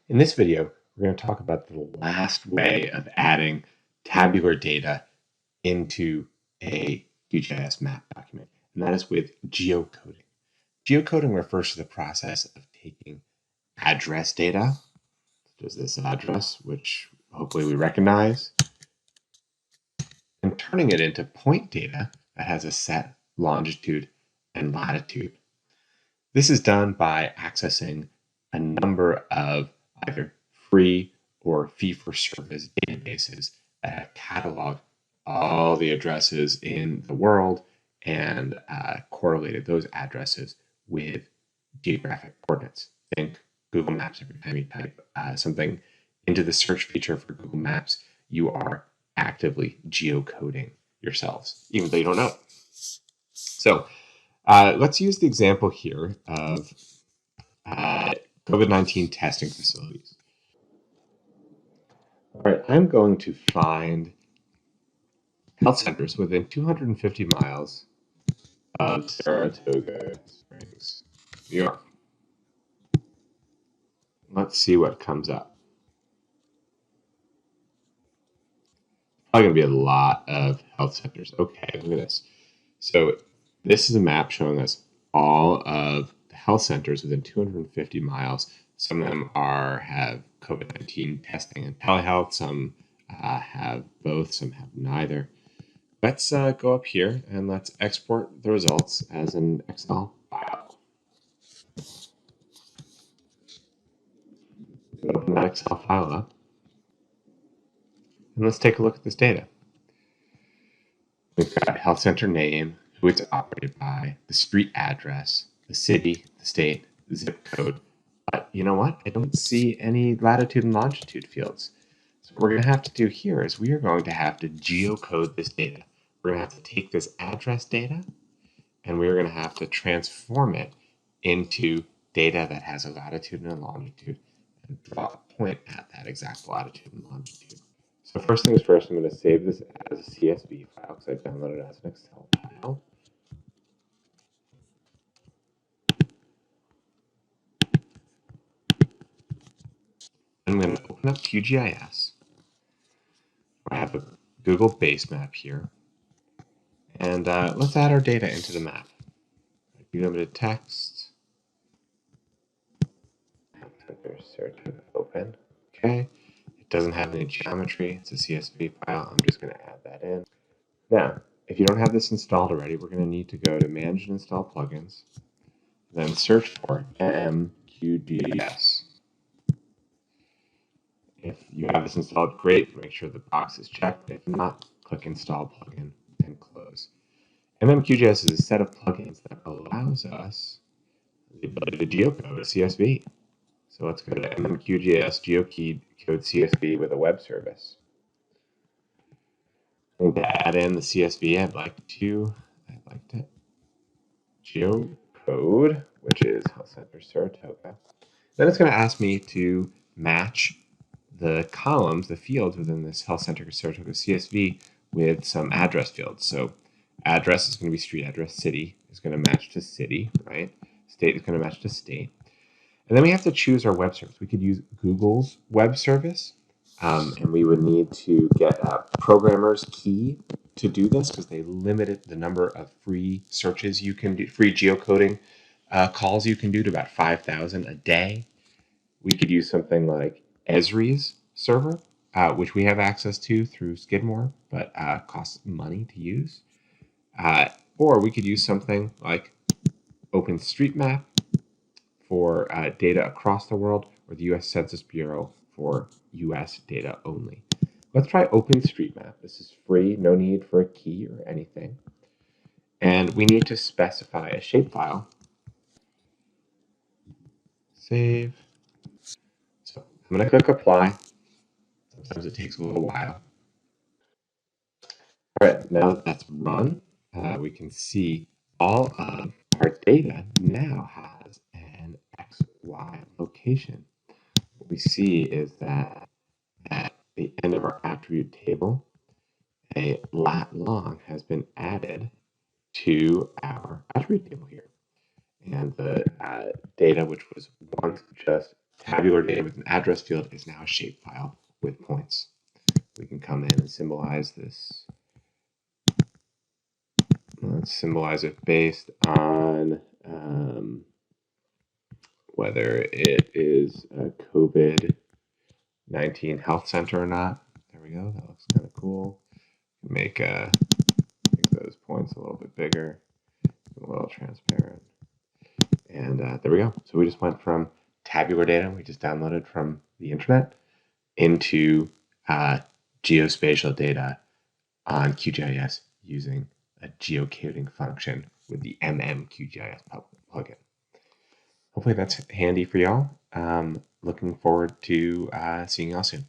In this video, we're going to talk about the last way of adding tabular data into a QGIS map document, and that is with geocoding. Geocoding refers to the process of taking address data, such as this address, which hopefully we recognize, and turning it into point data that has a set longitude and latitude. This is done by accessing a number of either free or fee-for-service databases that have cataloged all the addresses in the world and correlated those addresses with geographic coordinates. Think Google Maps. Every time you type something into the search feature for Google Maps, you are actively geocoding yourselves, even though you don't know it. So let's use the example here of COVID-19 testing facilities. All right, I'm going to find health centers within 250 miles of Saratoga Springs, New York. Let's see what comes up. Probably going to be a lot of health centers. Okay, look at this. So this is a map showing us all of the health centers within 250 miles. Some of them have COVID-19 testing and telehealth. Some have both. Some have neither. Let's go up here and let's export the results as an Excel file. Open that Excel file up. And let's take a look at this data. We've got health center name, who it's operated by, the street address, the city, the state, the zip code. But you know what? I don't see any latitude and longitude fields. So what we're going to have to do here is we are going to have to geocode this data. We're going to have to take this address data and we're going to have to transform it into data that has a latitude and a longitude and draw a point at that exact latitude and longitude. So first things first, I'm going to save this as a CSV file because I downloaded it as an Excel file. I'm going to open up QGIS. I have a Google base map here. And let's add our data into the map. Unlimited text. Saratoga open. Okay. It doesn't have any geometry. It's a CSV file. I'm just going to add that in. Now, if you don't have this installed already, we're going to need to go to Manage and Install Plugins, then search for QGIS. If you have this installed, great. Make sure the box is checked. If not, click Install Plugin and close. QGIS is a set of plugins that allows us the ability to geocode a CSV. So let's go to QGIS geocode CSV with a web service. I'm going to add in the CSV. I'd like to geocode, which is Health Center Saratoga. Then it's going to ask me to match the columns, the fields within this Health Center Saratoga CSV with some address fields. So address is going to be street address, city is going to match to city, right? State is going to match to state. And then we have to choose our web service. We could use Google's web service, and we would need to get a programmer's key to do this because they limited the number of free searches you can do, free geocoding calls you can do to about 5,000 a day. We could use something like Esri's server, which we have access to through Skidmore, but costs money to use. Or we could use something like OpenStreetMap for data across the world, or the U.S. Census Bureau for U.S. data only. Let's try OpenStreetMap. This is free, no need for a key or anything. And we need to specify a shapefile. Save. So I'm going to click Apply. Sometimes it takes a little while. All right, now that that's run, we can see all of our data now has an XY location. What we see is that at the end of our attribute table, a lat long has been added to our attribute table here. And the data, which was once just tabular data with an address field is now a shapefile with points. We can come in and symbolize this. Let's symbolize it based on whether it is a COVID-19 health center or not. There we go. That looks kind of cool. Make those points a little bit bigger, a little transparent. And there we go. So we just went from tabular data we just downloaded from the internet into geospatial data on QGIS using a geocoding function with the QGIS plugin. Hopefully that's handy for y'all. Looking forward to seeing y'all soon.